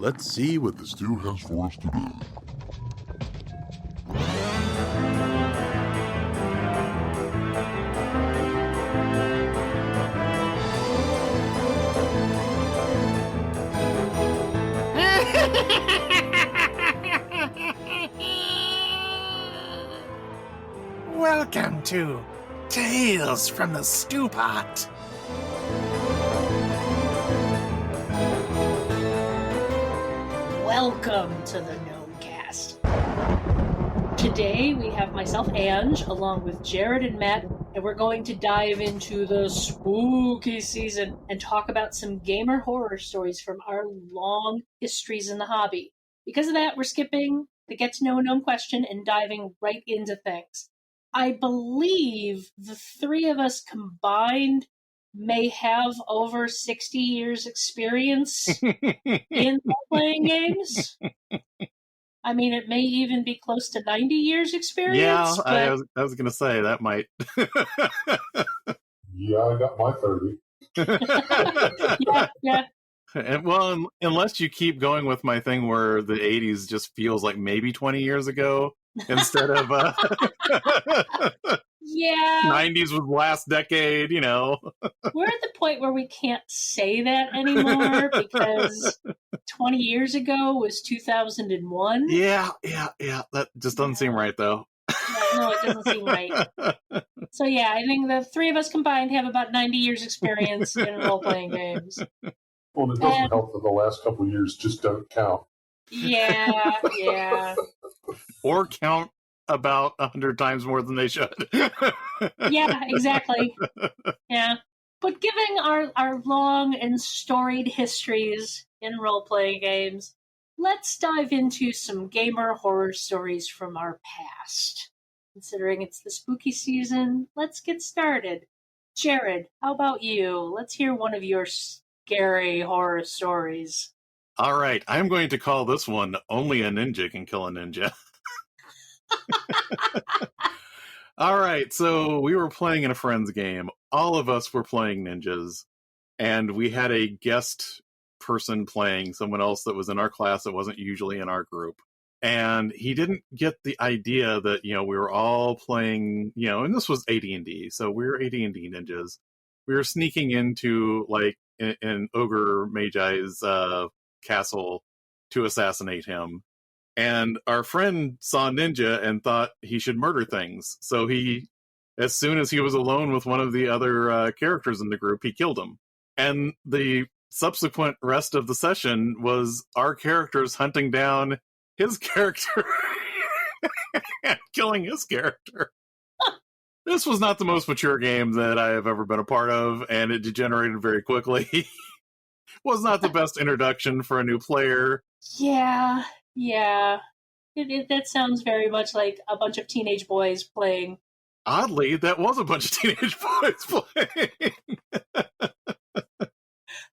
Let's see what the stew has for us today. Welcome to Tales from the Stewpot. Welcome to the Gnomecast. Today we have myself, Ange, along with Jared and Matt, and we're going to dive into the spooky season and talk about some gamer horror stories from our long histories in the hobby. Because of that, we're skipping the Get to Know a Gnome question and diving right into things. I believe the three of us combined may have over 60 years experience in playing games. I mean, it may even be close to 90 years experience. Yeah, but... I was going to say that might. Yeah, I got my 30. yeah. And, well, unless you keep going with my thing where the 80s just feels like maybe 20 years ago instead of yeah, 90s was last decade, you know. We're at the point where we can't say that anymore because 20 years ago was 2001. Yeah. That just doesn't seem right, though. No, it doesn't seem right. So yeah, I think the three of us combined have about 90 years experience in role-playing games. Well, it doesn't help that the last couple of years just don't count. Yeah. Or count about 100 times more than they should. Yeah, exactly. Yeah. But given our long and storied histories in role-playing games, let's dive into some gamer horror stories from our past. Considering it's the spooky season, let's get started. Jared, how about you? Let's hear one of your scary horror stories. All right, I'm going to call this one Only a Ninja Can Kill a Ninja. All right, so we were playing in a friend's game. All of us were playing ninjas, and we had a guest person playing, someone else that was in our class that wasn't usually in our group. And he didn't get the idea that, we were all playing, and this was AD&D, so we were AD&D ninjas. We were sneaking into, like, an ogre Magi's castle to assassinate him. And our friend saw Ninja and thought he should murder things. So he, as soon as he was alone with one of the other characters in the group, he killed him. And the subsequent rest of the session was our characters hunting down his character and killing his character. This was not the most mature game that I have ever been a part of, and it degenerated very quickly. Was not the best introduction for a new player. Yeah. That sounds very much like a bunch of teenage boys playing. Oddly, that was a bunch of teenage boys playing.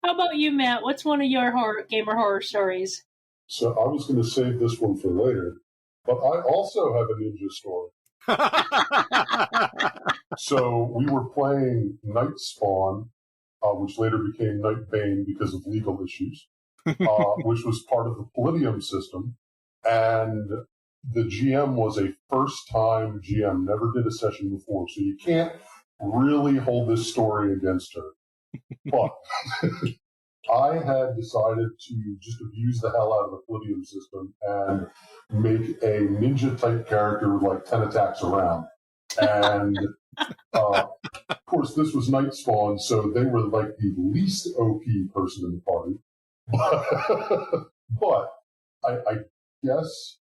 How about you, Matt? What's one of your gamer horror stories? So I was going to save this one for later, but I also have a ninja story. So we were playing Night Spawn, which later became Night Bane because of legal issues, which was part of the Palladium system. And the GM was a first-time GM, never did a session before, so you can't really hold this story against her. But I had decided to just abuse the hell out of the Palladium system and make a ninja-type character with like 10 attacks around. And, of course, this was Night Spawn, so they were like the least OP person in the party. But I guess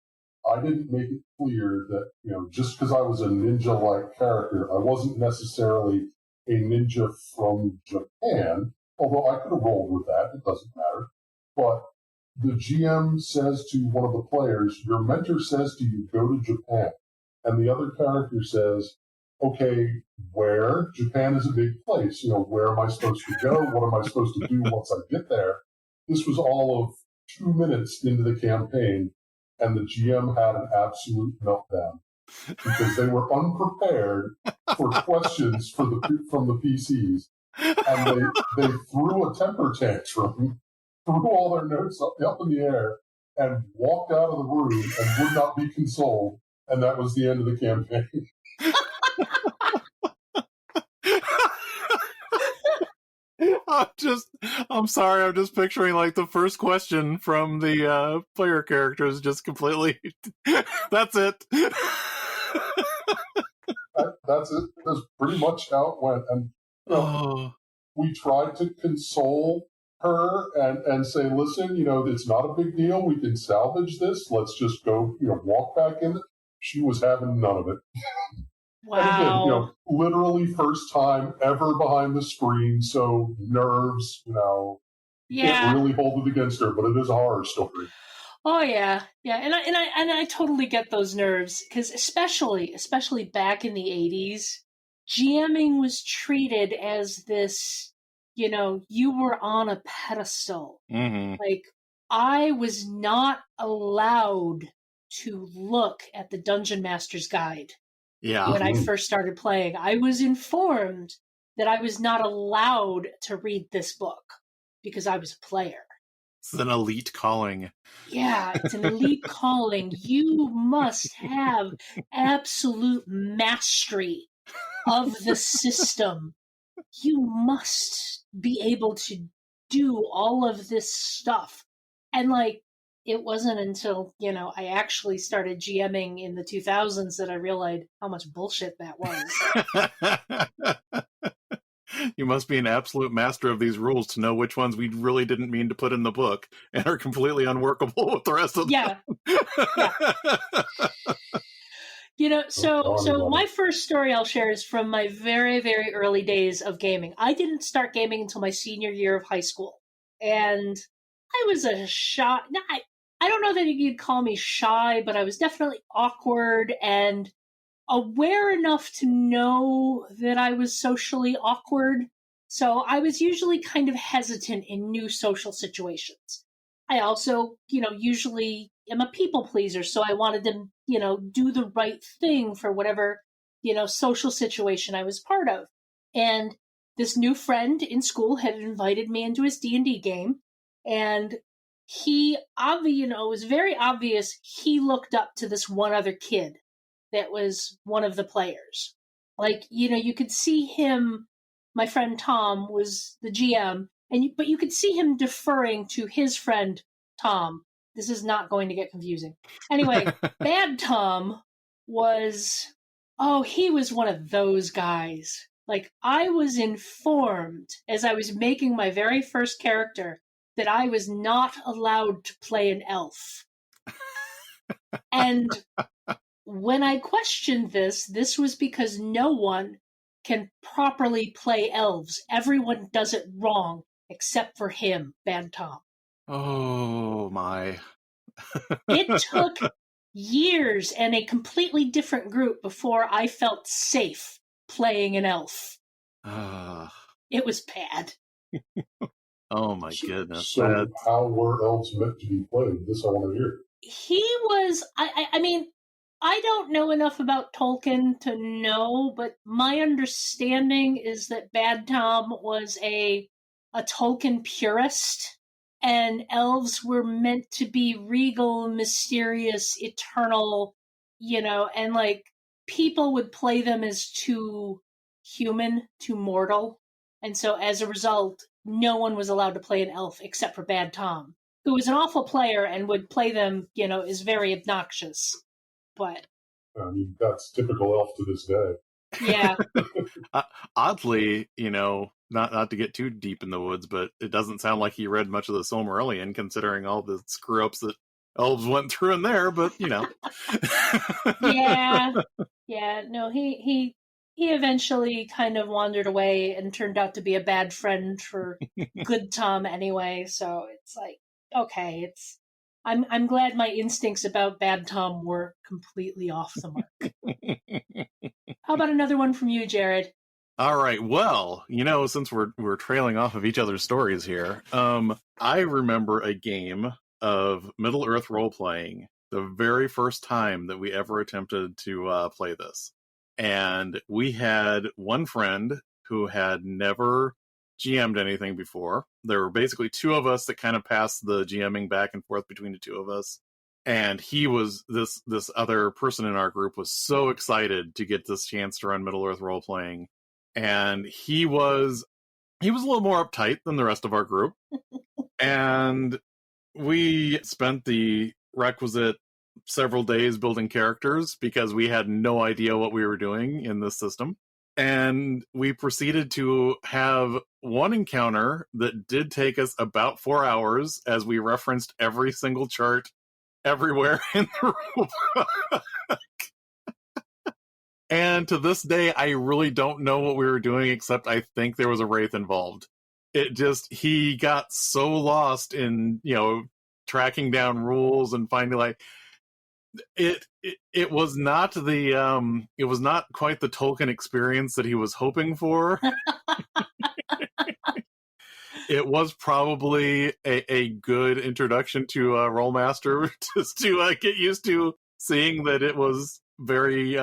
I didn't make it clear that, just because I was a ninja-like character, I wasn't necessarily a ninja from Japan, although I could have rolled with that. It doesn't matter. But the GM says to one of the players, your mentor says to you, go to Japan. And the other character says, okay, where? Japan is a big place. Where am I supposed to go? What am I supposed to do once I get there? This was all of 2 minutes into the campaign, and the GM had an absolute meltdown because they were unprepared for questions from the PCs, and they threw a temper tantrum threw all their notes up in the air, and walked out of the room and would not be consoled. And that was the end of the campaign. I'm sorry, I'm just picturing like the first question from the player characters just completely, that's it. That's it. That's pretty much how it went. And we tried to console her and say, listen, it's not a big deal. We can salvage this. Let's just go, walk back in. She was having none of it. Wow. And again, literally first time ever behind the screen. So nerves, you can't really hold it against her, but it is a horror story. Oh yeah. And I totally get those nerves, because especially back in the 80s, GMing was treated as this, you were on a pedestal. Mm-hmm. Like, I was not allowed to look at the Dungeon Master's Guide. Yeah. When I first started playing, I was informed that I was not allowed to read this book because I was a player. It's an elite calling. Yeah, it's an elite calling. You must have absolute mastery of the system. You must be able to do all of this stuff. And it wasn't until, I actually started GMing in the 2000s that I realized how much bullshit that was. You must be an absolute master of these rules to know which ones we really didn't mean to put in the book and are completely unworkable with the rest of them. Yeah. So my first story I'll share is from my very, very early days of gaming. I didn't start gaming until my senior year of high school. And I was a shy... I don't know that you'd call me shy, but I was definitely awkward and aware enough to know that I was socially awkward. So I was usually kind of hesitant in new social situations. I also, usually am a people pleaser, so I wanted to, do the right thing for whatever, social situation I was part of. And this new friend in school had invited me into his D&D game, and he, it was very obvious he looked up to this one other kid that was one of the players. You could see him, my friend Tom was the GM, but you could see him deferring to his friend Tom. This is not going to get confusing. Anyway, Bad Tom he was one of those guys. I was informed as I was making my very first character that I was not allowed to play an elf. And when I questioned this was because no one can properly play elves. Everyone does it wrong, except for him, Bad Tom. Oh, my. It took years and a completely different group before I felt safe playing an elf. It was bad. Oh, my goodness. So how were elves meant to be played? This I want to hear. He was... I mean... I don't know enough about Tolkien to know, but my understanding is that Bad Tom was a Tolkien purist, and elves were meant to be regal, mysterious, eternal, and people would play them as too human, too mortal. And so as a result, no one was allowed to play an elf except for Bad Tom, who was an awful player and would play them, is very obnoxious. But I mean, that's typical elf to this day. Yeah. Oddly, not to get too deep in the woods, but it doesn't sound like he read much of the Silmarillion, considering all the screw-ups that elves went through in there, but, Yeah, no, he eventually kind of wandered away and turned out to be a bad friend for good Tom anyway, so it's okay, I'm glad my instincts about Bad Tom were completely off the mark. How about another one from you, Jared? All right. Well, since we're trailing off of each other's stories here, I remember a game of Middle-earth role-playing, the very first time that we ever attempted to play this. And we had one friend who had never GM'd anything before. There were basically two of us that kind of passed the GMing back and forth between the two of us. And he was, this other person in our group was so excited to get this chance to run Middle-earth role-playing. And he was a little more uptight than the rest of our group. And we spent the requisite several days building characters because we had no idea what we were doing in this system. And we proceeded to have one encounter that did take us about 4 hours as we referenced every single chart everywhere in the rulebook. And to this day, I really don't know what we were doing, except I think there was a wraith involved. He got so lost in, tracking down rules and finding it was not quite the Tolkien experience that he was hoping for. It was probably a good introduction to Rollmaster, just to get used to seeing that it was very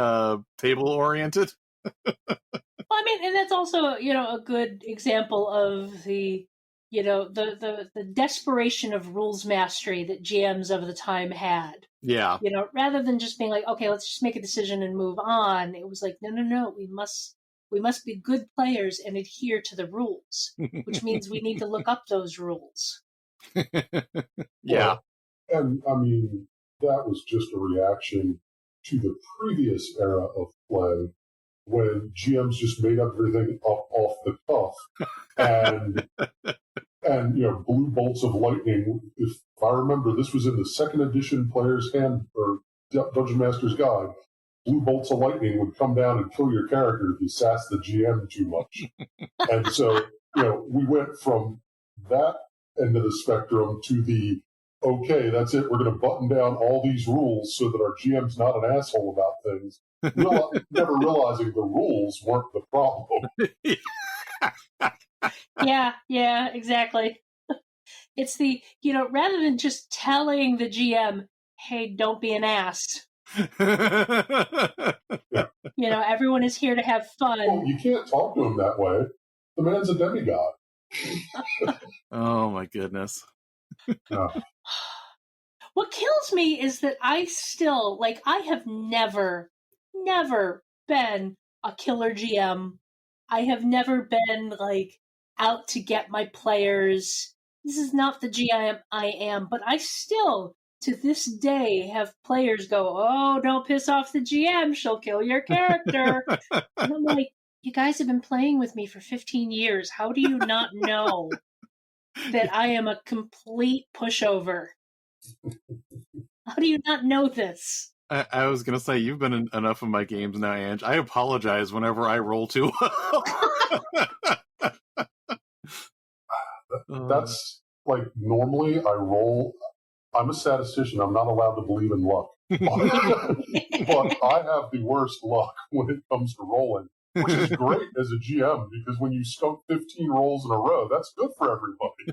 table oriented. Well, I mean, and that's also a good example of the the desperation of rules mastery that GMs of the time had. Yeah. Rather than just being like, okay, let's just make a decision and move on. It was like, no, we must be good players and adhere to the rules, which means we need to look up those rules. Yeah. And I mean, that was just a reaction to the previous era of play when GMs just made everything up off the cuff and blue bolts of lightning. If I remember, this was in the second edition Player's Hand or Dungeon Master's Guide. Blue bolts of lightning would come down and kill your character if you sassed the GM too much. And so, we went from that end of the spectrum to the, okay, that's it, we're going to button down all these rules so that our GM's not an asshole about things, never realizing the rules weren't the problem. Yeah, exactly. It's the, rather than just telling the GM, hey, don't be an ass. Everyone is here to have fun. Well, you can't talk to him that way. The man's a demigod. Oh my goodness. What kills me is that I still, I have never been a killer GM. I have never been, out to get my players. This is not the GM I am, but I still, to this day, have players go, oh, don't piss off the GM, she'll kill your character. And I'm like, you guys have been playing with me for 15 years. How do you not know that I am a complete pushover? How do you not know this? I was going to say, you've been in enough of my games now, Ange. I apologize whenever I roll too well. That's normally I roll. I'm a statistician. I'm not allowed to believe in luck. But I have the worst luck when it comes to rolling, which is great as a GM because when you skunk 15 rolls in a row, that's good for everybody.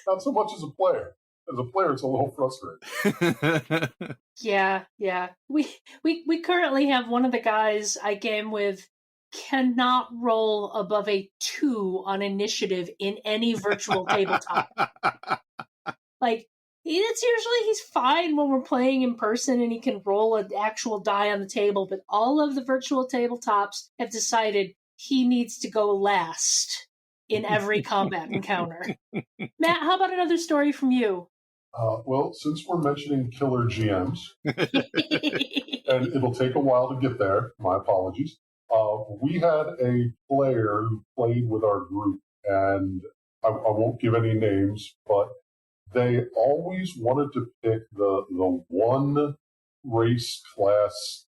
Not so much as a player. As a player, it's a little frustrating. Yeah. We currently have one of the guys I game with cannot roll above a 2 on initiative in any virtual tabletop. It's usually he's fine when we're playing in person and he can roll an actual die on the table, but all of the virtual tabletops have decided he needs to go last in every combat encounter. Matt, how about another story from you? Well, since we're mentioning killer GMs, and it'll take a while to get there, my apologies. We had a player who played with our group, and I won't give any names, but they always wanted to pick the one race, class,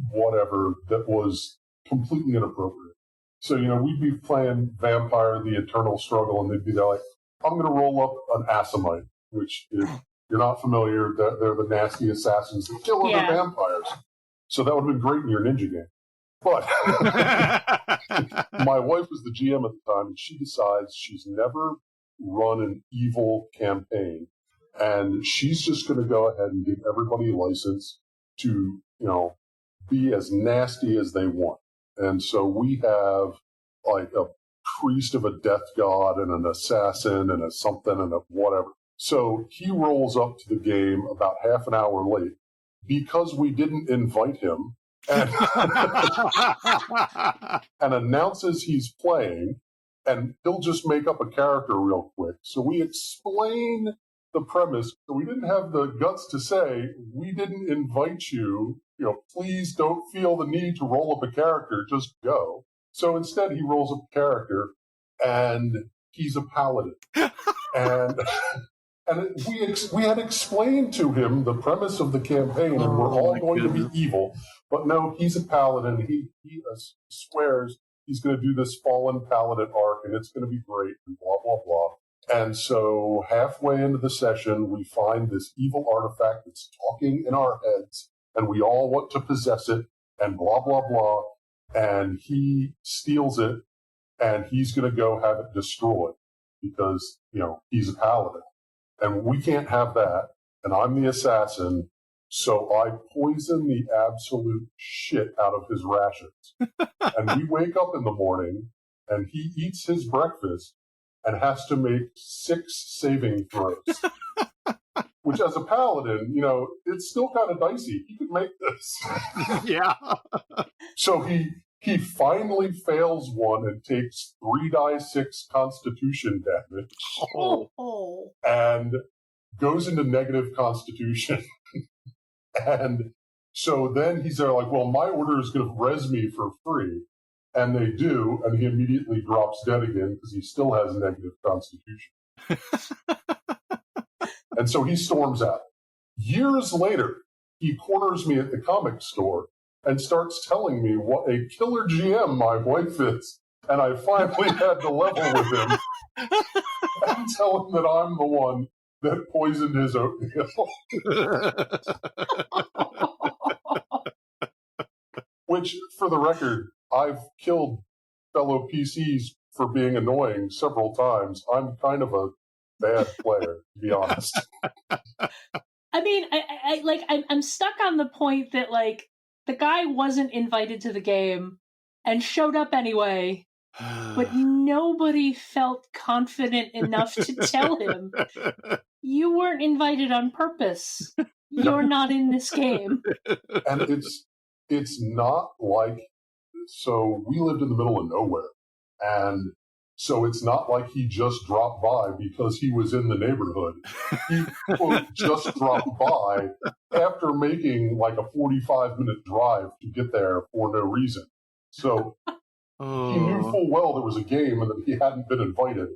whatever, that was completely inappropriate. So, we'd be playing Vampire, the Eternal Struggle, and they'd be there like, I'm going to roll up an Assamite, which, if you're not familiar, they're the nasty assassins that kill other vampires. So that would have been great in your ninja game. But my wife was the GM at the time, and she decides she's never run an evil campaign, and she's just going to go ahead and give everybody a license to, be as nasty as they want. And so we have like a priest of a death god and an assassin and a something and a whatever. So he rolls up to the game about half an hour late because we didn't invite him and, and announces he's playing, and he'll just make up a character real quick. So we explain the premise. So we didn't have the guts to say, we didn't invite you, please don't feel the need to roll up a character, just go. So instead he rolls up a character, and he's a paladin. And we had explained to him the premise of the campaign, and we're all going to be evil. But no, he's a paladin. He swears he's going to do this fallen paladin arc, and it's going to be great, and blah, blah, blah. And so halfway into the session, we find this evil artifact that's talking in our heads, and we all want to possess it, and blah, blah, blah. And he steals it, and he's going to go have it destroyed because, he's a paladin. And we can't have that, and I'm the assassin, so I poison the absolute shit out of his rations. And we wake up in the morning, and he eats his breakfast and has to make 6 saving throws. Which, as a paladin, it's still kind of dicey. He could make this. Yeah. So he finally fails one and takes 3d6 constitution damage. Oh. And goes into negative constitution. And so then he's there like, well, my order is going to res me for free. And they do, and he immediately drops dead again because he still has negative constitution. And so he storms out. Years later, he corners me at the comic store and starts telling me what a killer GM my wife is. And I finally had to level with him and tell him that I'm the one that poisoned his oatmeal. Which, for the record, I've killed fellow PCs for being annoying several times. I'm kind of a bad player, to be honest. I mean, I'm stuck on the point that, the guy wasn't invited to the game and showed up anyway, but nobody felt confident enough to tell him, you weren't invited on purpose. You're not in this game. And it's not like, so we lived in the middle of nowhere. And so it's not like he just dropped by because he was in the neighborhood. He, quote, just dropped by after making like a 45-minute drive to get there for no reason. So he knew full well there was a game and that he hadn't been invited,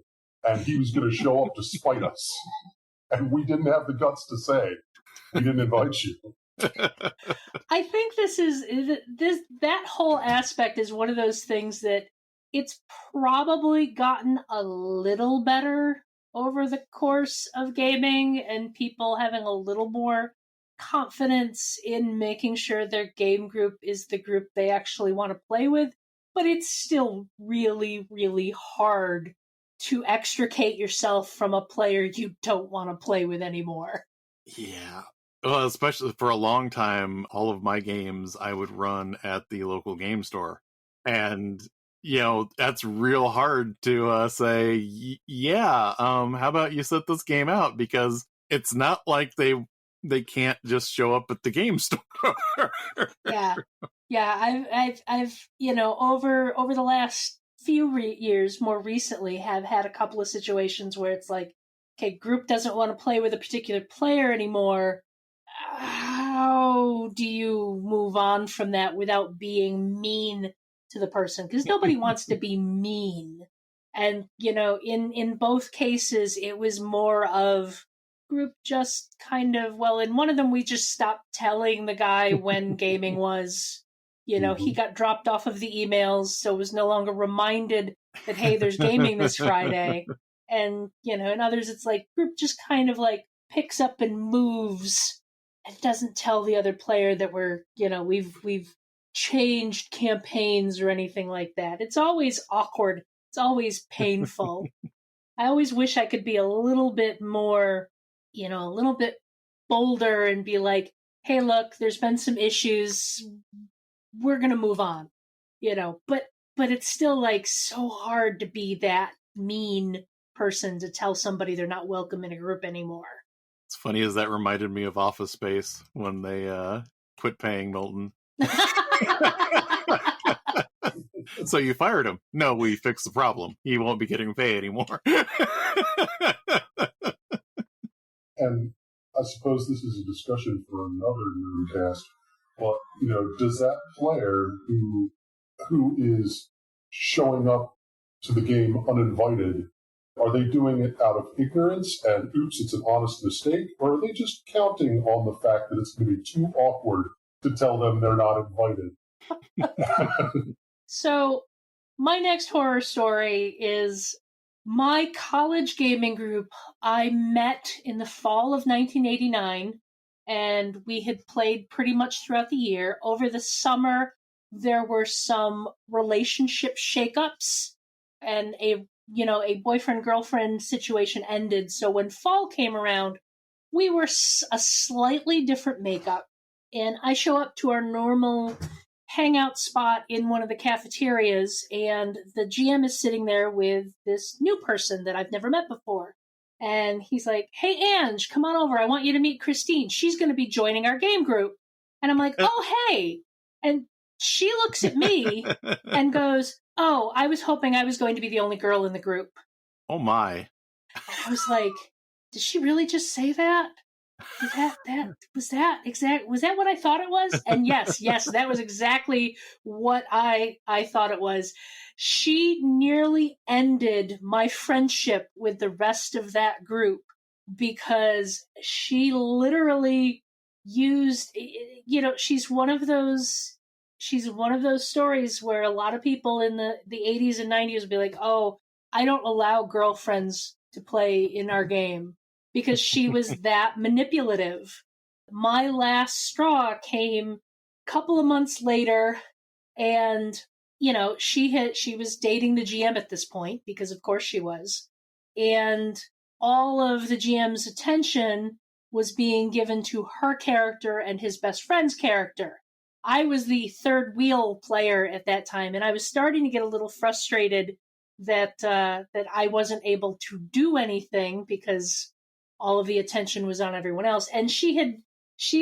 and he was going to show up to spite us. And we didn't have the guts to say, we didn't invite you. I think that whole aspect is one of those things that it's probably gotten a little better over the course of gaming and people having a little more confidence in making sure their game group is the group they actually want to play with. But it's still really, really hard to extricate yourself from a player you don't want to play with anymore. Yeah. Well, especially for a long time, all of my games I would run at the local game store. And, that's real hard to say, how about you set this game out? Because it's not like they can't just show up at the game store. Yeah. I've over the last few years, more recently, have had a couple of situations where it's like, okay, group doesn't want to play with a particular player anymore. How do you move on from that without being mean to the person? Because nobody wants to be mean. And, in both cases, it was more of group just kind of, in one of them, we just stopped telling the guy when gaming was. He got dropped off of the emails, so was no longer reminded that, hey, there's gaming this Friday. And, in others, it's like group just kind of picks up and moves and doesn't tell the other player that we've changed campaigns or anything like that. It's always awkward. It's always painful. I always wish I could be a little bit more, a little bit bolder and be like, hey, look, there's been some issues. We're going to move on, but but it's still like so hard to be that mean person to tell somebody they're not welcome in a group anymore. It's funny as that reminded me of Office Space when they quit paying Milton. So you fired him. No, we fixed the problem. He won't be getting paid anymore. And I suppose this is a discussion for another Gnomecast, but, does that player who is showing up to the game uninvited, are they doing it out of ignorance and, oops, it's an honest mistake? Or are they just counting on the fact that it's going to be too awkward to tell them they're not invited? So, my next horror story is my college gaming group. I met in the fall of 1989, and we had played pretty much throughout the year. Over the summer, there were some relationship shakeups, and a boyfriend-girlfriend situation ended. So when fall came around, we were a slightly different makeup, and I show up to our normal hangout spot in one of the cafeterias, and the GM is sitting there with this new person that I've never met before. And he's like, "Hey, Ange, come on over. I want you to meet Christine. She's going to be joining our game group." And I'm like, "Oh, hey." And she looks at me and goes, "Oh, I was hoping I was going to be the only girl in the group." Oh, my. And I was like, did she really just say that? Was that what I thought it was? And yes, that was exactly what I thought it was. She nearly ended my friendship with the rest of that group because she literally used, she's one of those stories where a lot of people in the 80s and 90s would be like, "Oh, I don't allow girlfriends to play in our game," because she was that manipulative. My last straw came a couple of months later, and she was dating the GM at this point, because of course she was, and all of the GM's attention was being given to her character and his best friend's character. I was the third wheel player at that time, and I was starting to get a little frustrated that I wasn't able to do anything because all of the attention was on everyone else. And she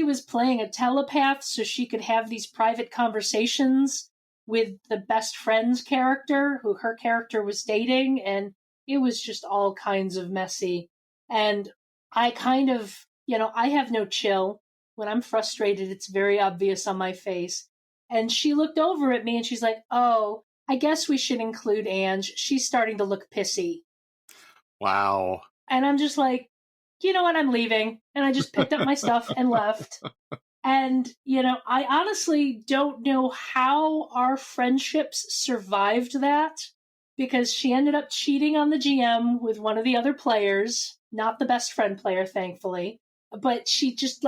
was playing a telepath so she could have these private conversations with the best friend's character, who her character was dating, and it was just all kinds of messy. And I kind of, I have no chill. When I'm frustrated, it's very obvious on my face. And she looked over at me and she's like, "Oh, I guess we should include Ange. She's starting to look pissy." Wow. And I'm just like, "You know what? I'm leaving." And I just picked up my stuff and left. And, I honestly don't know how our friendships survived that, because she ended up cheating on the GM with one of the other players, not the best friend player, thankfully. But she just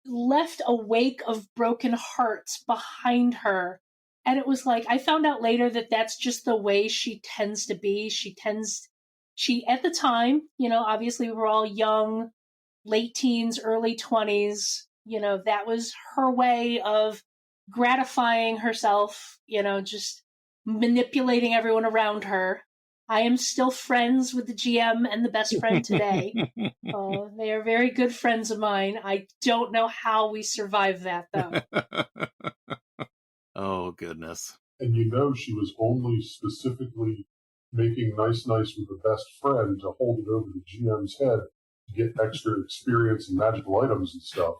left a wake of broken hearts behind her. And it was like, I found out later that that's just the way she tends to be. She at the time, obviously we were all young, late teens, early 20s, that was her way of gratifying herself, just manipulating everyone around her. I am still friends with the GM and the best friend today. They are very good friends of mine. I don't know how we survived that, though. Oh, goodness. And she was only specifically making nice with the best friend to hold it over the GM's head to get extra experience and magical items and stuff.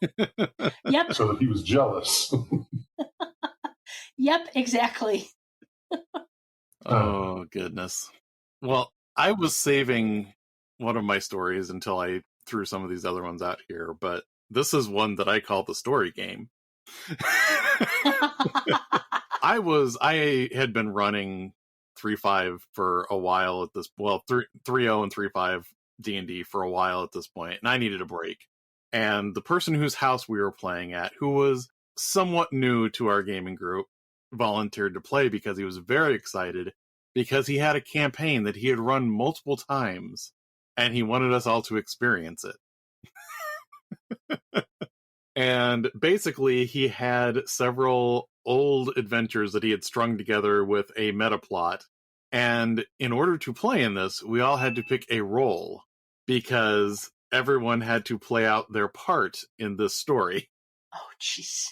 Yep. So that he was jealous. Yep, exactly. Oh, goodness. Well, I was saving one of my stories until I threw some of these other ones out here, but this is one that I call the story game. I had been running 3.5 for a while at this, 3.0 and 3.5 D&D for a while at this point, and I needed a break. And the person whose house we were playing at, who was somewhat new to our gaming group, volunteered to play because he was very excited, because he had a campaign that he had run multiple times, and he wanted us all to experience it. And basically, he had several old adventures that he had strung together with a meta plot. And in order to play in this, we all had to pick a role because everyone had to play out their part in this story. Oh, jeez.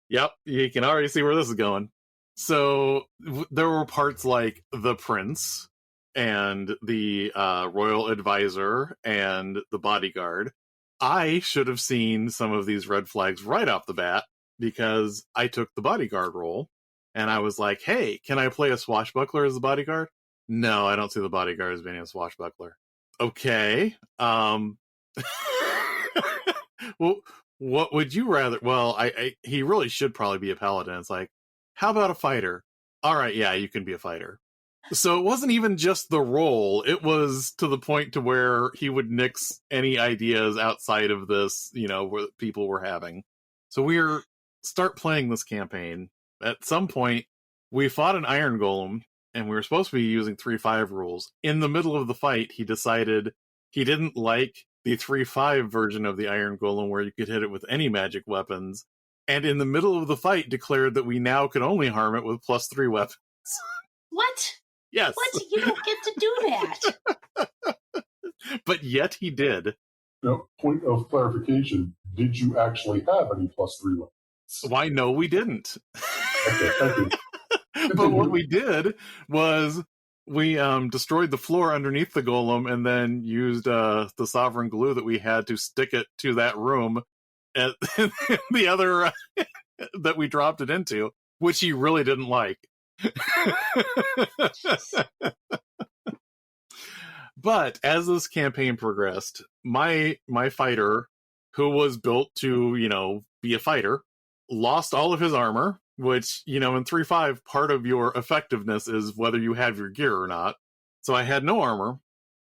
Yep, you can already see where this is going. So there were parts like the prince and the royal advisor and the bodyguard. I should have seen some of these red flags right off the bat because I took the bodyguard role and I was like, hey, can I play a swashbuckler as the bodyguard? No, I don't see the bodyguard as being a swashbuckler. Okay. Well, what would you rather? Well, he really should probably be a paladin. It's like, how about a fighter? All right, yeah, you can be a fighter. So it wasn't even just the role. It was to the point to where he would nix any ideas outside of this, where people were having. So start playing this campaign. At some point, we fought an iron golem, and we were supposed to be using 3-5 rules. In the middle of the fight, he decided he didn't like the 3-5 version of the iron golem where you could hit it with any magic weapons. And in the middle of the fight, declared that we now could only harm it with +3 weapons. What? Yes. What? You don't get to do that. But yet he did. Now, point of clarification, did you actually have any +3 weapons? Why, no, we didn't. Okay, thank you. But what we did was we destroyed the floor underneath the golem and then used the sovereign glue that we had to stick it to that room at the other that we dropped it into, which he really didn't like. But as this campaign progressed, my fighter, who was built to, be a fighter, lost all of his armor, which, in 3-5, part of your effectiveness is whether you have your gear or not. So I had no armor,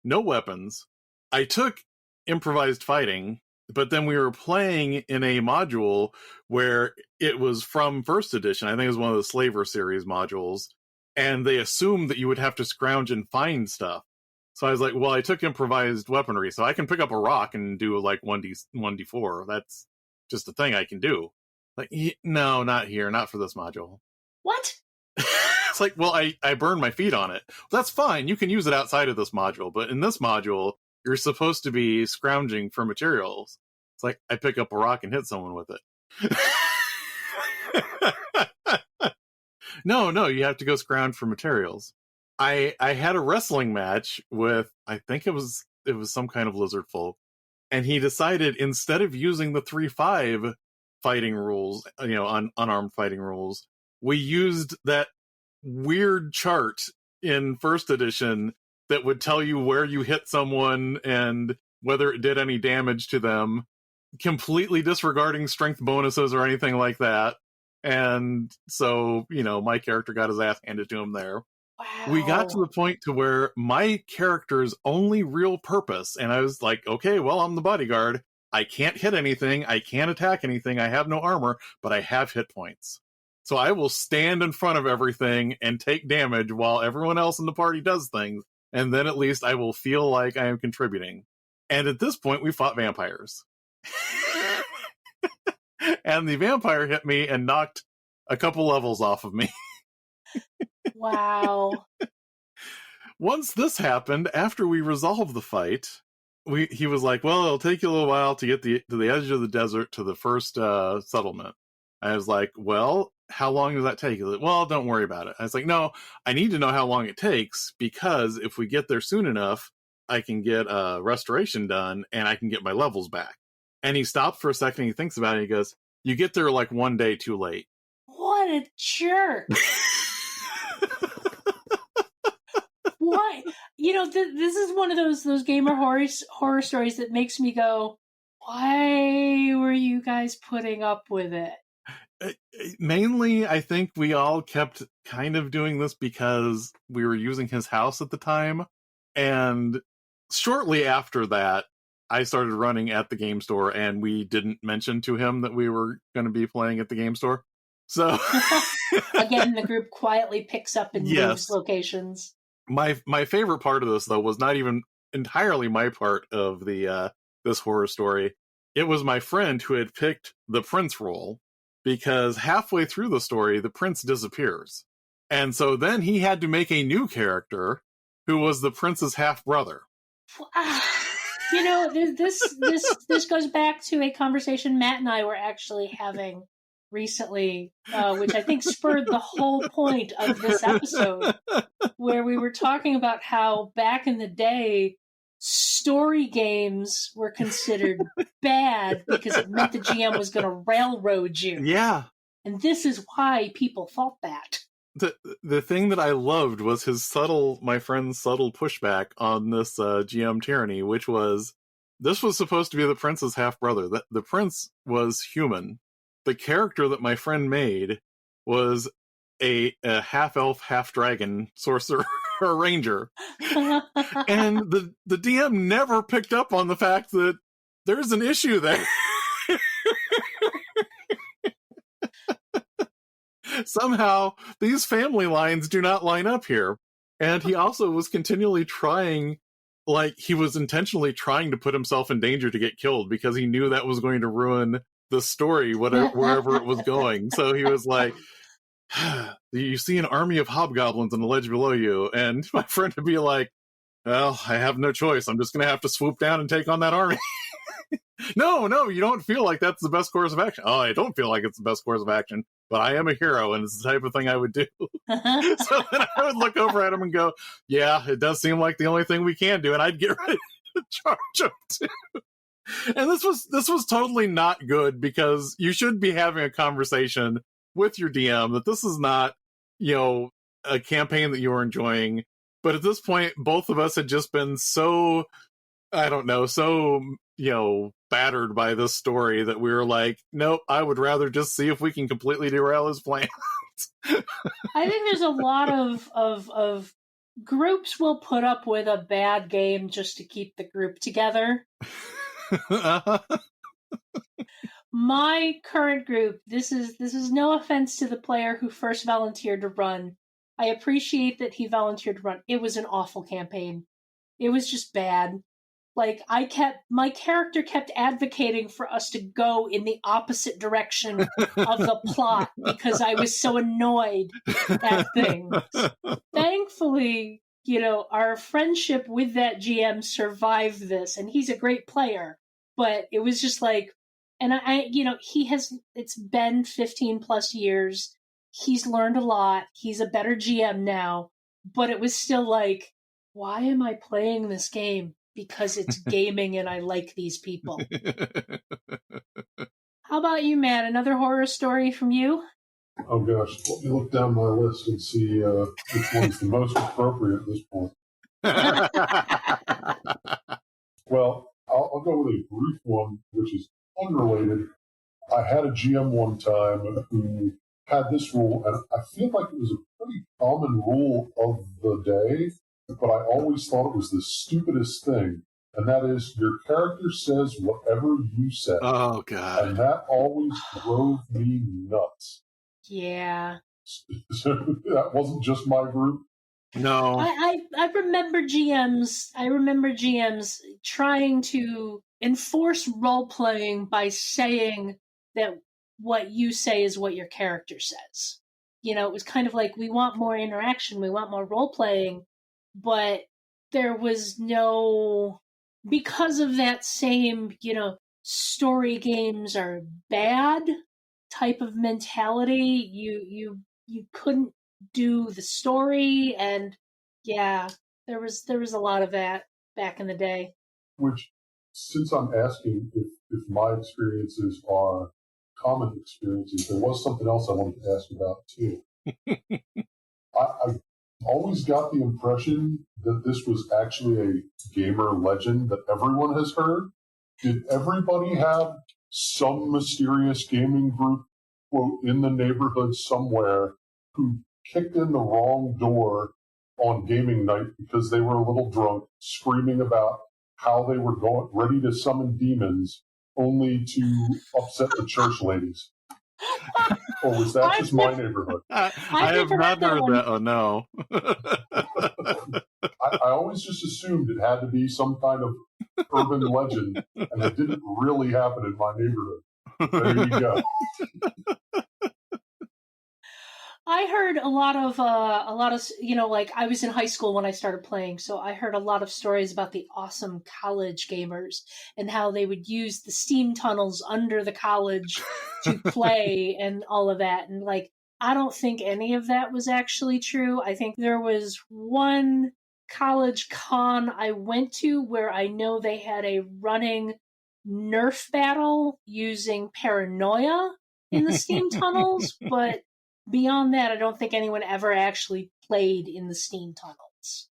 no weapons. I took improvised fighting, but then we were playing in a module where it was from first edition. I think it was one of the Slaver series modules. And they assumed that you would have to scrounge and find stuff. So I was like, well, I took improvised weaponry, so I can pick up a rock and do like 1d4. That's just a thing I can do. Like, no, not here, not for this module. What? It's like, well, I burned my feet on it. That's fine. You can use it outside of this module. But in this module, you're supposed to be scrounging for materials. It's like, I pick up a rock and hit someone with it. No, you have to go scrounge for materials. I had a wrestling match with, I think it was some kind of lizard folk. And he decided instead of using the 3-5 fighting rules, unarmed fighting rules, we used that weird chart in first edition that would tell you where you hit someone and whether it did any damage to them, completely disregarding strength bonuses or anything like that. And so, my character got his ass handed to him there. Wow. We got to the point to where my character's only real purpose, and I was like, okay, well, I'm the bodyguard. I can't hit anything. I can't attack anything. I have no armor, but I have hit points. So I will stand in front of everything and take damage while everyone else in the party does things. And then at least I will feel like I am contributing. And at this point, we fought vampires. And the vampire hit me and knocked a couple levels off of me. Wow. Once this happened, after we resolved the fight, he was like, well, it'll take you a little while to get to the edge of the desert to the first settlement. I was like, well, how long does that take? He was like, well, don't worry about it. I was like, no, I need to know how long it takes, because if we get there soon enough, I can get restoration done and I can get my levels back. And he stopped for a second, he thinks about it, and he goes, you get there like one day too late. What a jerk. Why? This is one of those gamer horror stories that makes me go, why were you guys putting up with it? Mainly, I think we all kept kind of doing this because we were using his house at the time. And shortly after that, I started running at the game store, and we didn't mention to him that we were going to be playing at the game store. So again, the group quietly picks up and moves locations. My favorite part of this, though, was not even entirely my part of the this horror story. it was my friend who had picked the prince role, because halfway through the story, the prince disappears. And so then he had to make a new character who was the prince's half-brother. You know, this goes back to a conversation Matt and I were actually having recently, which I think spurred the whole point of this episode, where we were talking about how back in the day, story games were considered bad because it meant the GM was going to railroad you. Yeah. And this is why people thought that. The thing that I loved was my friend's subtle pushback on this GM tyranny, which was, this was supposed to be the prince's half-brother. The prince was human. The character that my friend made was a half-elf, half-dragon sorcerer or ranger. And the DM never picked up on the fact that there's an issue there. Somehow, these family lines do not line up here. And he also was continually trying, like, he was intentionally trying to put himself in danger to get killed because he knew that was going to ruin the story, wherever it was going. So he was like, you see an army of hobgoblins on the ledge below you, and my friend would be like, well, I have no choice. I'm just going to have to swoop down and take on that army. No, you don't feel like that's the best course of action. Oh, I don't feel like it's the best course of action, but I am a hero, and it's the type of thing I would do. So then I would look over at him and go, yeah, it does seem like the only thing we can do, and I'd get ready to charge him too. And this was totally not good, because you should be having a conversation with your DM that this is not, a campaign that you are enjoying. But at this point, both of us had just been so, battered by this story that we were like, nope, I would rather just see if we can completely derail his plans. I think there's a lot of groups will put up with a bad game just to keep the group together. My current group, this is no offense to the player who first volunteered to run. I appreciate that he volunteered to run. It was an awful campaign. It was just bad. Like, my character kept advocating for us to go in the opposite direction of the plot because I was so annoyed at things. Thankfully, our friendship with that GM survived this, and he's a great player. But it was just like, and it's been 15 plus years. He's learned a lot. He's a better GM now. But it was still like, why am I playing this game? Because it's gaming and I like these people. How about you, Matt? Another horror story from you? Oh gosh, let me look down my list and see which one's the most appropriate at this point. Well, I'll go with a brief one, which is unrelated. I had a GM one time who had this rule, and I feel like it was a pretty common rule of the day, but I always thought it was the stupidest thing, and that is your character says whatever you say. Oh, God. And that always drove me nuts. Yeah. That wasn't just my group. No. I remember GMs trying to enforce role-playing by saying that what you say is what your character says. It was kind of like, we want more interaction, we want more role-playing, but there was no, because of that same, story games are bad type of mentality, you couldn't do the story, and yeah, there was a lot of that back in the day. Which, since I'm asking if my experiences are common experiences, there was something else I wanted to ask about too. I always got the impression that this was actually a gamer legend that everyone has heard. Did everybody have some mysterious gaming group, quote, in the neighborhood somewhere who kicked in the wrong door on gaming night because they were a little drunk, screaming about how they were ready to summon demons, only to upset the church ladies? Or was that just my neighborhood? I have not heard that. Oh, no. I always just assumed it had to be some kind of urban legend, and it didn't really happen in my neighborhood. There you go. I heard a lot of, like I was in high school when I started playing, so I heard a lot of stories about the awesome college gamers and how they would use the steam tunnels under the college to play and all of that. And like, I don't think any of that was actually true. I think there was one college con I went to where I know they had a running Nerf battle using paranoia in the steam tunnels, but beyond that, I don't think anyone ever actually played in the steam tunnels.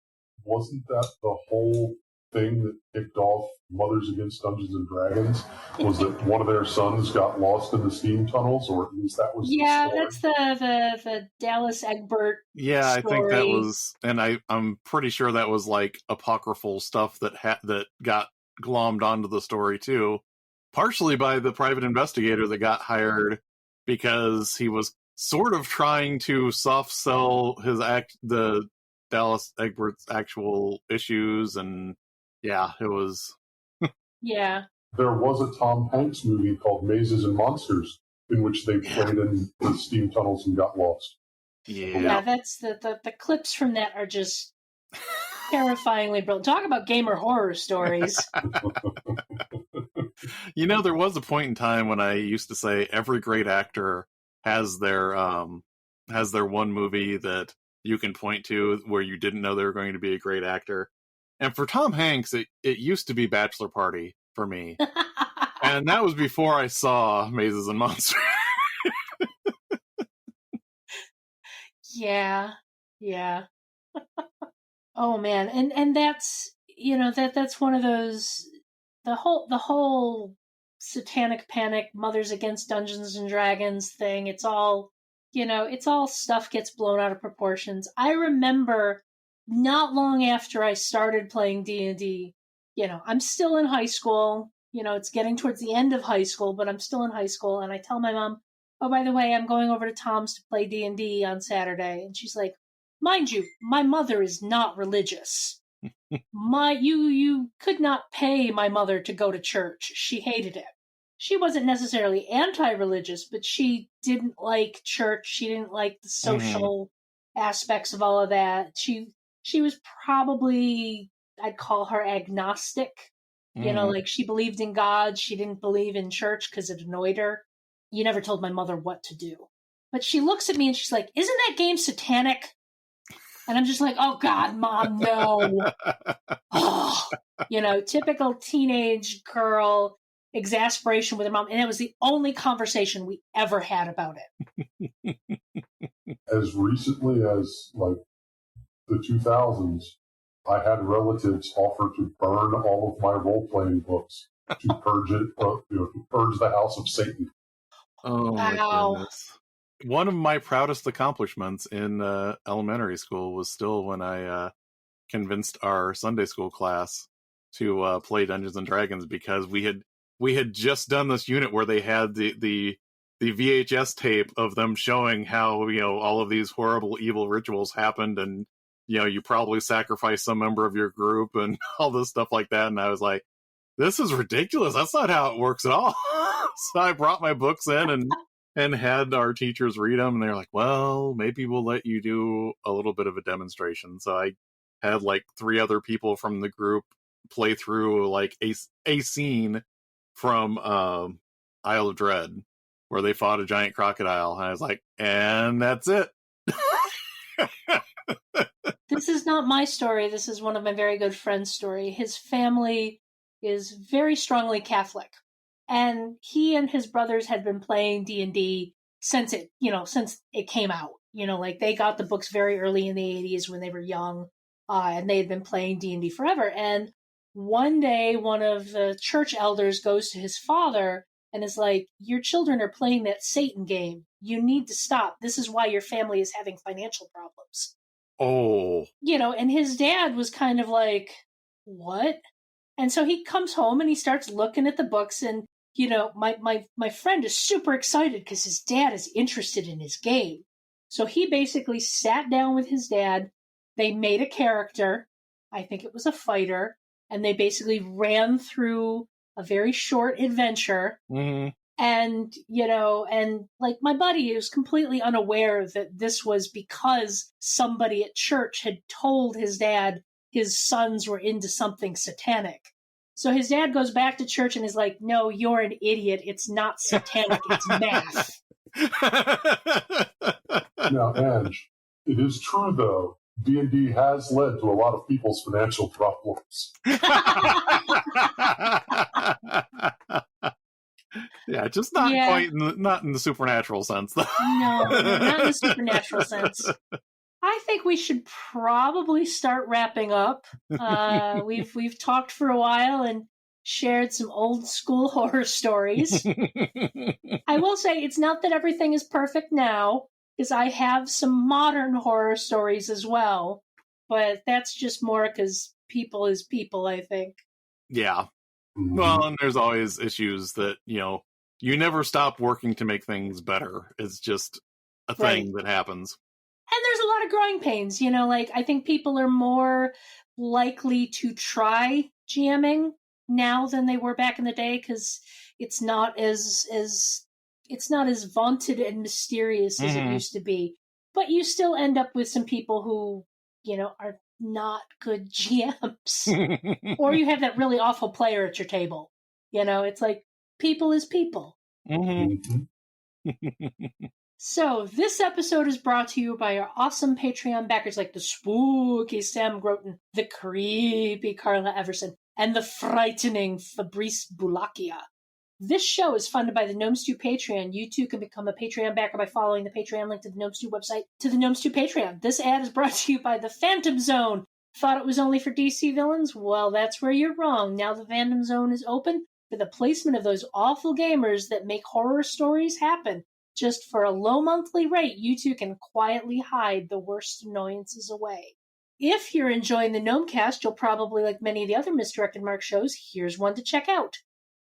Wasn't that the whole thing that kicked off Mothers Against Dungeons and Dragons? Was that one of their sons got lost in the steam tunnels, or at least that was Yeah, the story? that's the Dallas Egbert Yeah, story. I think that was, and I'm pretty sure that was like apocryphal stuff that got glommed onto the story too, partially by the private investigator that got hired because he was sort of trying to soft sell the Dallas Egbert's actual issues, and yeah, it was. Yeah. There was a Tom Hanks movie called Mazes and Monsters in which they played in the steam tunnels and got lost. Yeah, that's the clips from that are just terrifyingly brilliant. Talk about gamer horror stories. You know, there was a point in time when I used to say every great actor has their one movie that you can point to where you didn't know they were going to be a great actor. And for Tom Hanks, it used to be Bachelor Party for me. And that was before I saw Mazes and Monsters. Yeah. Oh man, and that's that's one of those the whole satanic panic, Mothers Against Dungeons and Dragons thing. It's all it's all stuff gets blown out of proportions. I remember not long after I started playing D&D, I'm still in high school. It's getting towards the end of high school, but I'm still in high school, and I tell my mom, "Oh, by the way, I'm going over to Tom's to play D&D on Saturday." And she's like, "Mind you, my mother is not religious. You could not pay my mother to go to church. She hated it. She wasn't necessarily anti-religious, but she didn't like church. She didn't like the social aspects of all of that. She was probably, I'd call her agnostic. Like she believed in God. She didn't believe in church because it annoyed her. You never told my mother what to do. But she looks at me and she's like, 'Isn't that game satanic?' And I'm just like, 'Oh God, Mom, no.'" Oh, typical teenage girl exasperation with her mom. And it was the only conversation we ever had about it. As recently as like the 2000s, I had relatives offer to burn all of my role-playing books to purge it, to purge the house of Satan. Oh my Wow. goodness. One of my proudest accomplishments in elementary school was still when I convinced our Sunday school class to play Dungeons and Dragons, because we had just done this unit where they had the VHS tape of them showing how all of these horrible evil rituals happened, and you probably sacrificed some member of your group and all this stuff like that. And I was like, this is ridiculous. That's not how it works at all. So I brought my books in and had our teachers read them, and they're like, well, maybe we'll let you do a little bit of a demonstration. So I had like 3 other people from the group play through like a scene from Isle of Dread where they fought a giant crocodile. And I was like, and that's it. This is not my story. This is one of my very good friend's story. His family is very strongly Catholic. And he and his brothers had been playing D&D since it came out. Like they got the books very early in the 80s when they were young, and they had been playing D&D forever. And one day, one of the church elders goes to his father and is like, "Your children are playing that Satan game. You need to stop. This is why your family is having financial problems." Oh. And his dad was kind of like, "What?" And so he comes home and he starts looking at the books, and my friend is super excited because his dad is interested in his game. So he basically sat down with his dad. They made a character. I think it was a fighter. and they basically ran through a very short adventure. Mm-hmm. And, and like my buddy was completely unaware that this was because somebody at church had told his dad his sons were into something satanic. So his dad goes back to church and is like, no, you're an idiot. It's not satanic. It's math. Now, Ange, it is true, though, D&D has led to a lot of people's financial problems. Yeah, just not quite, not in the supernatural sense, though. No, not in the supernatural sense. I think we should probably start wrapping up. We've talked for a while and shared some old school horror stories. I will say it's not that everything is perfect now, because I have some modern horror stories as well, but that's just more because people is people, I think. Yeah. Well, and there's always issues that, you never stop working to make things better. It's just a thing that happens. And there's a lot of growing pains, I think people are more likely to try GMing now than they were back in the day, because it's not as vaunted and mysterious as it used to be. But you still end up with some people who, are not good GMs. Or you have that really awful player at your table. It's like, people is people. Mm-hmm. So, this episode is brought to you by our awesome Patreon backers like the spooky Sam Groton, the creepy Carla Everson, and the frightening Fabrice Boulakia. This show is funded by the Gnome Stew Patreon. You too can become a Patreon backer by following the Patreon link to the Gnome Stew website to the Gnome Stew Patreon. This ad is brought to you by the Phantom Zone. Thought it was only for DC villains? Well, that's where you're wrong. Now the Phantom Zone is open for the placement of those awful gamers that make horror stories happen. Just for a low monthly rate, you too can quietly hide the worst annoyances away. If you're enjoying the Gnomecast, you'll probably like many of the other Misdirected Mark shows. Here's one to check out.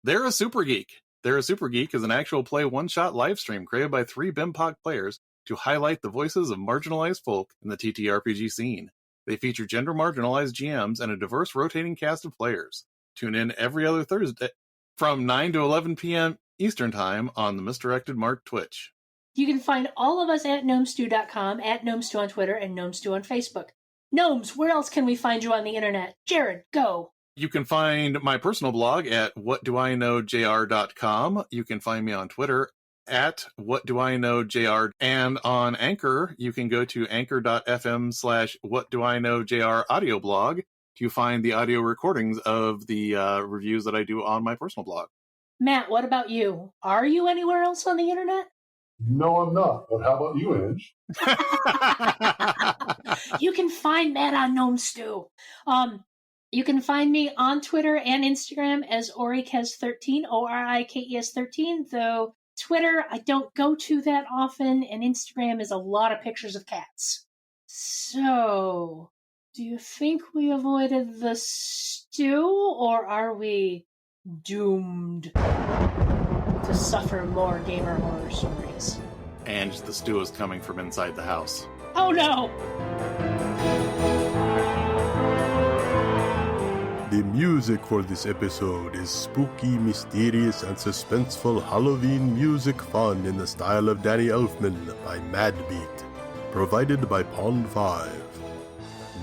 They're a Super Geek. They're a Super Geek is an actual play one-shot live stream created by 3 BIMPOC players to highlight the voices of marginalized folk in the TTRPG scene. They feature gender marginalized GMs and a diverse rotating cast of players. Tune in every other Thursday from 9 to 11 p.m. Eastern Time on the Misdirected Mark Twitch. You can find all of us at gnomestew.com, at gnomestew on Twitter, and gnomestew on Facebook. Gnomes, where else can we find you on the internet? Jared, go. You can find my personal blog at whatdoiknowjr.com. You can find me on Twitter at whatdoiknowjr. And on Anchor, you can go to anchor.fm/whatdoiknowjr audio blog to find the audio recordings of the reviews that I do on my personal blog. Matt, what about you? Are you anywhere else on the internet? No, I'm not. But how about you, Ange? You can find Matt on Gnome Stew. You can find me on Twitter and Instagram as Orikes13, ORIKES13, though Twitter I don't go to that often, and Instagram is a lot of pictures of cats. So, do you think we avoided the stew, or are we doomed to suffer more gamer horror stories? And the stew is coming from inside the house. Oh no! The music for this episode is spooky, mysterious, and suspenseful Halloween music fun in the style of Danny Elfman by Madbeat, provided by Pond 5.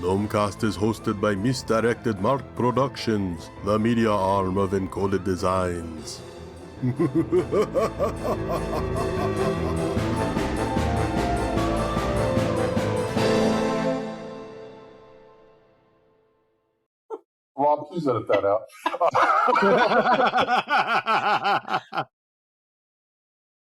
Gnomecast is hosted by Misdirected Mark Productions, the media arm of Encoded Designs. Rob, please edit that out.